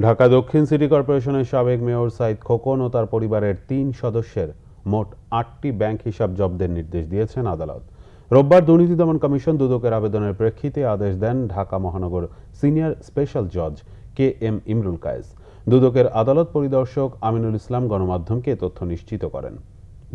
Speaker 1: ঢাকা দক্ষিণ সিটি কর্পোরেশনের সাবেক মেয়র সাইদ খোকন ও তার পরিবারের 3 সদস্যের মোট 8টি ব্যাংক হিসাব জব্দের নির্দেশ দিয়েছেন আদালত। রোববার দুর্নীতি দমন কমিশন দুদকের আবেদনের প্রেক্ষিতে আদেশ দেন ঢাকা মহানগর সিনিয়র স্পেশাল জজ KM ইমরুল কায়েস। দুদকের আদালত পরিদর্শক আমিনুল ইসলাম গণমাধ্যমকে তথ্য নিশ্চিত করেন।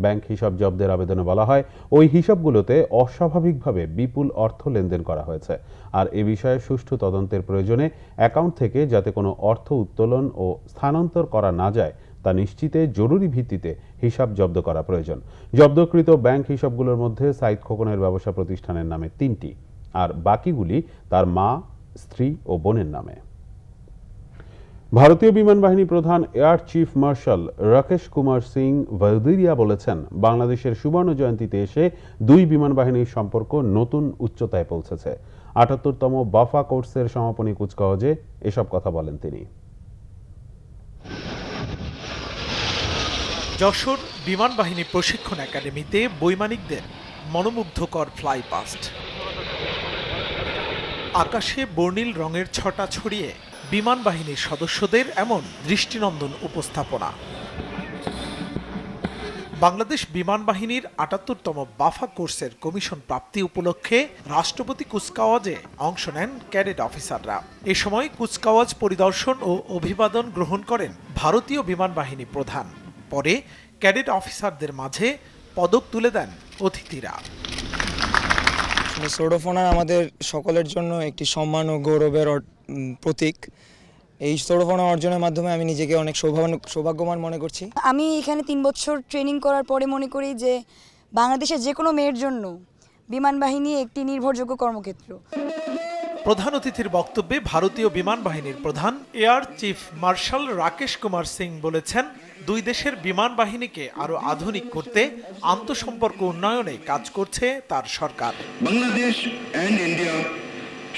Speaker 1: ব্যাংক হিসাব জব্দের আবেদনে বলা হয়, ওই হিসাবগুলোতে অস্বাভাবিকভাবে বিপুল অর্থ লেনদেন করা হয়েছে, আর এ বিষয়ে সুষ্ঠু তদন্তের প্রয়োজনে অ্যাকাউন্ট থেকে যাতে কোনো অর্থ উত্তোলন ও স্থানান্তর করা না যায় তা নিশ্চিতে জরুরি ভিত্তিতে হিসাব জব্দ করা প্রয়োজন। জব্দকৃত ব্যাংক হিসাবগুলোর মধ্যে সাইদ খোকনের ব্যবসা প্রতিষ্ঠানের নামে 3টি, আর বাকিগুলি তার মা, স্ত্রী ও বোনের নামে। ভারতীয় বিমান বাহিনী প্রধান air chief marshal Rakesh Kumar Singh Bhadauria বলেছেন, বাংলাদেশের সুবর্ণ জয়ন্তীতে এসে দুই বিমান বাহিনীর সম্পর্ক নতুন উচ্চতায় পৌঁছেছে। ৭৮তম বাফা কোর্সের সমাপনী কুচকাওয়াজে এসব কথা বলেন তিনি।
Speaker 7: যশোর বিমান বাহিনী প্রশিক্ষণ একাডেমিতে বৈমানিকদের মনোমুগ্ধকর ফ্লাই পাস্ট। আকাশে বর্ণিল রঙের ছটা ছড়িয়ে বিমান বাহিনীর সদস্যদের এমন দৃষ্টিনন্দন উপস্থাপনা। বাংলাদেশ বিমান বাহিনীর ৭৮তম বাফা কোর্সের কমিশন প্রাপ্তি উপলক্ষে রাষ্ট্রপতি কুচকাওয়াজে অংশ নেন ক্যাডেট অফিসাররা। এ সময় কুচকাওয়াজ পরিদর্শন ও অভিবাদন গ্রহণ করেন ভারতীয় বিমান বাহিনী প্রধান। পরে ক্যাডেট অফিসারদের মাঝে পদক তুলে দেন অতিথিরা।
Speaker 11: সোর্ড অফ অনার আমাদের সকলের জন্য একটি সম্মান ও গৌরবের প্রতীক। এই সোর্ড অফ অনার অর্জনের মাধ্যমে আমি নিজেকে অনেক সৌভাগ্যবান মনে করছি।
Speaker 19: আমি এখানে 3 বছর ট্রেনিং করার পরে মনে করি যে বাংলাদেশের যে কোনো মেয়ের জন্য বিমান বাহিনী একটি নির্ভরযোগ্য কর্মক্ষেত্র।
Speaker 7: প্রধান অতিথির বক্তব্যে ভারতীয় বিমান বাহিনীর প্রধান air chief marshal Rakesh Kumar Singh বলেছেন, দুই দেশের বিমান বাহিনীকে আরো আধুনিক করতে আন্তঃসম্পর্ক উন্নয়নে কাজ করছে তার সরকার।
Speaker 20: Bangladesh and India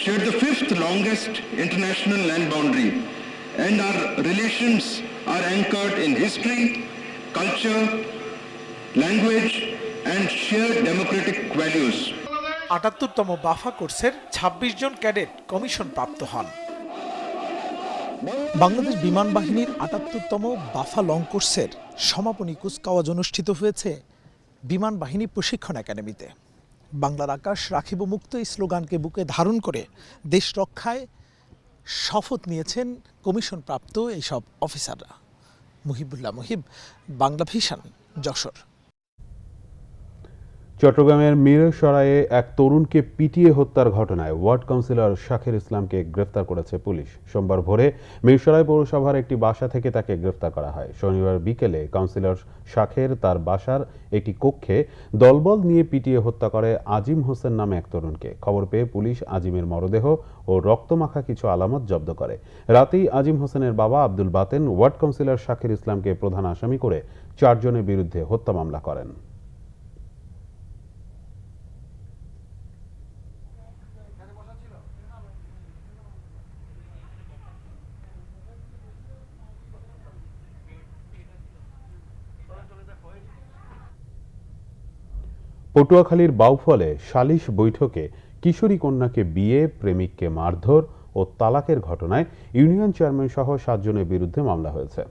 Speaker 20: share the 5th longest international land boundary, and our relations are anchored in history, culture, language and shared democratic values.
Speaker 7: ৭৮তম বাফা কোর্সের ২৬ জন ক্যাডেট কমিশন প্রাপ্ত হন। বাংলাদেশ বিমান বাহিনীর ৭৮তম বাফা লং কোর্সের সমাপনী কুচকাওয়াজ অনুষ্ঠিত হয়েছে বিমান বাহিনী প্রশিক্ষণ একাডেমিতে। বাংলার আকাশ রাখিব মুক্ত এই স্লোগানকে বুকে ধারণ করে দেশ রক্ষায় শপথ নিয়েছেন কমিশন প্রাপ্ত এইসব অফিসাররা। মুহিবুল্লাহ মুহিব, বাংলা ভিশন, যশোর।
Speaker 1: চট্টগ্রামের মিরসরাইয়ে এক তরুণকে পিটিয়ে হত্যার ঘটনায় ওয়ার্ড কাউন্সিলর শাখের ইসলামকে গ্রেফতার করেছে পুলিশ। সোমবার ভোরে মিরসরাই পৌরসভার একটি বাসা থেকে তাকে গ্রেফতার করা হয়। শনিবার বিকেলে কাউন্সিলর শাখের তার বাসার একটি কক্ষে দলবল নিয়ে পিটিয়ে হত্যা করে আজিম হোসেন নামে এক তরুণকে। খবর পেয়ে পুলিশ আজিমের মরদেহ ও রক্তমাখা কিছু আলামত জব্দ করে। রাতেই আজিম হোসেনের বাবা আব্দুল বাতেন ওয়ার্ড কাউন্সিলর শাখের ইসলামকে প্রধান আসামি করে 4 জনের বিরুদ্ধে হত্যা মামলা করেন। পটুয়াখালীর বাউফলে সালিশ বৈঠকে কিশোরী কন্যাকে বিয়ে, প্রেমিককে মারধর ও তালাকের ঘটনায় ইউনিয়ন চেয়ারম্যান সহ 7 জনের বিরুদ্ধে মামলা হয়েছে।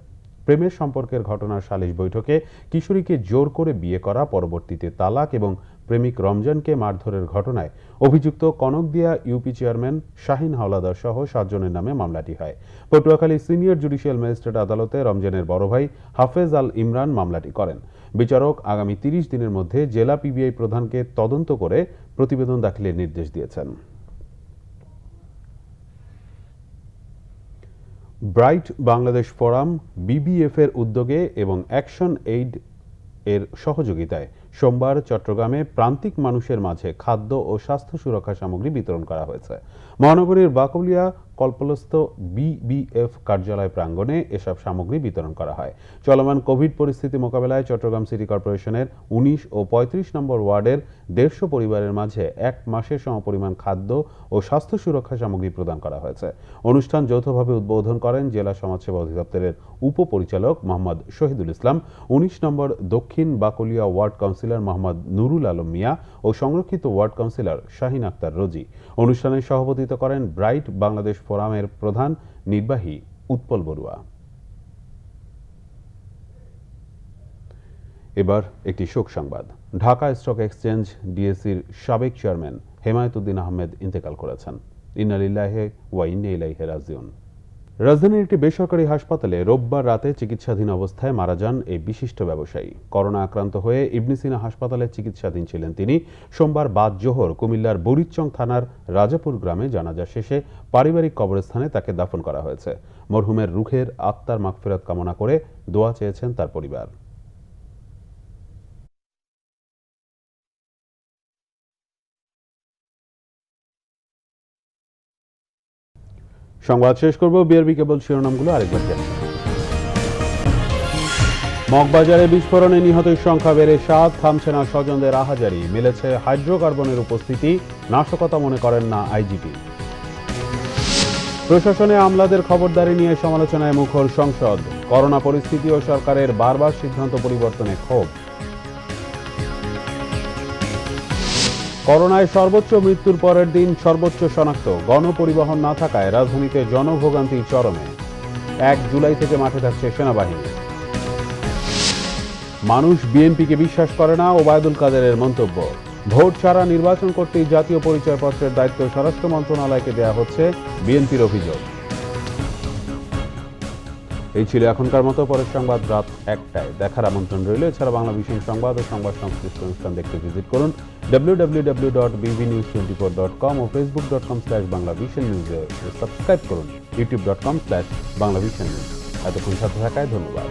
Speaker 1: প্রেমের সম্পর্কের ঘটনার সালিশ বৈঠকে কিশোরীকে জোর করে বিয়ে করা, পরবর্তীতে তালাক এবং প্রেমিক রমজানকে মারধরের ঘটনায় অভিযুক্ত কনকদিয়া ইউপি চেয়ারম্যান শাহিন হাওলাদার সহ 7 জনের নামে মামলাটি হয়। পটুয়াখালী সিনিয়র জুডিশিয়াল ম্যাজিস্ট্রেট আদালতে রমজানের বড় ভাই হাফেজ আল ইমরান মামলাটি করেন। বিচারক আগামী 30 দিনের মধ্যে জেলা পিবিআই প্রধানকে তদন্ত করে প্রতিবেদন দাখিলের নির্দেশ দিয়েছেন। ব্রাইট বাংলাদেশ ফোরাম BBF এর উদ্যোগে এবং অ্যাকশন এইড এর সহযোগিতায় সোমবার চট্টগ্রামে প্রান্তিক মানুষের মাঝে খাদ্য ও স্বাস্থ্য সুরক্ষা সামগ্রী বিতরণ করা হয়েছে। মহানগরীর বাকলিয়া কল্পলস্থ BBF কার্যালয় প্রাঙ্গণে এসব সামগ্রী বিতরণ করা হয়। চলমান কোভিড পরিস্থিতি মোকাবেলায় চট্টগ্রাম সিটি কর্পোরেশনের 19 ও 35 নম্বর ওয়ার্ডের 150 পরিবারের মাঝে 1 মাসের সমপরিমাণ খাদ্য ও স্বাস্থ্য সুরক্ষা সামগ্রী প্রদান করা হয়েছে। অনুষ্ঠান যৌথভাবে উদ্বোধন করেন জেলা সমাজসেবা অধিদপ্তরের উপপরিচালক মোহাম্মদ শহীদুল ইসলাম, 19 নম্বর দক্ষিণ বাকলিয়া ওয়ার্ড কাউন্সিলর মোহাম্মদ নুরুল আলম মিয়া ও সংরক্ষিত ওয়ার্ড কাউন্সিলর শাহিন আক্তার রোজি। অনুষ্ঠানে সভাপতিত্ব করেন ব্রাইট বাংলাদেশ ফোরামের প্রধান নির্বাহী উৎপল বড়ুয়া। এবার একটি শোক সংবাদ। ঢাকা স্টক এক্সচেঞ্জ ডিএসির সাবেক চেয়ারম্যান হেমায়েতুদ্দিন আহমেদ ইন্তেকাল করেছেন। ইন্না লিল্লাহি ওয়া ইন্না ইলাইহি রাজিউন। রাজধানীর একটি বেসরকারি হাসপাতালে রোববার রাতে চিকিৎসাধীন অবস্থায় মারা যান এই বিশিষ্ট ব্যবসায়ী। করোনা আক্রান্ত হয়ে ইবনে সিনা হাসপাতালে চিকিৎসাধীন ছিলেন তিনি। সোমবার বাদ জোহর কুমিল্লার বুড়িচং থানার রাজাপুর গ্রামে জানাজা শেষে পারিবারিক কবরস্থানে তাকে দাফন করা হয়েছে। মরহুমের রুহের আত্মার মাগফিরাত কামনা করে দোয়া চেয়েছেন তার পরিবার। সংবাদ শেষ করব, বিআরবি কেবল শিরোনামগুলো আরেকবার জানিয়ে। মগবাজারে বিস্ফোরণে নিহতের সংখ্যা বেড়ে 7, থামছে না স্বজনদের আহাজারি, মিলেছে হাইড্রোকার্বনের উপস্থিতি, নাশকতা মনে করেন না আইজিপি। প্রশাসনে আমলাদের খবরদারি নিয়ে সমালোচনায় মুখর সংসদ, করোনা পরিস্থিতি ও সরকারের বারবার সিদ্ধান্ত পরিবর্তনে ক্ষোভ। করোনায় সর্বোচ্চ মৃত্যুর পরের দিন সর্বোচ্চ শনাক্ত, গণপরিবহন না থাকায় রাজধানীতে জনভোগান্তি চরমে। 1 জুলাই থেকে মাঠে থাকছে সেনাবাহিনী। মানুষ বিএনপিকে বিশ্বাস করে না, ওবায়দুল কাদেরের মন্তব্য। ভোট ছাড়া নির্বাচন করতেই জাতীয় পরিচয়পত্রের দায়িত্ব স্বরাষ্ট্র মন্ত্রণালয়কে দেওয়া হচ্ছে, বিএনপির অভিযোগ। এই ছিল এখনকার মতো। পরের সংবাদ রাত 1টায় দেখার আমন্ত্রণ রইল। এছাড়া বাংলা ভিশন সংবাদ ও সংবাদ সংশ্লিষ্ট অনুষ্ঠান দেখতে ভিজিট করুন www.bbnews24.com ও facebook.com/banglavisionnews এ সাবস্ক্রাইব করুন youtube.com/banglavisionnews। এতক্ষণ সাথে থাকায় ধন্যবাদ।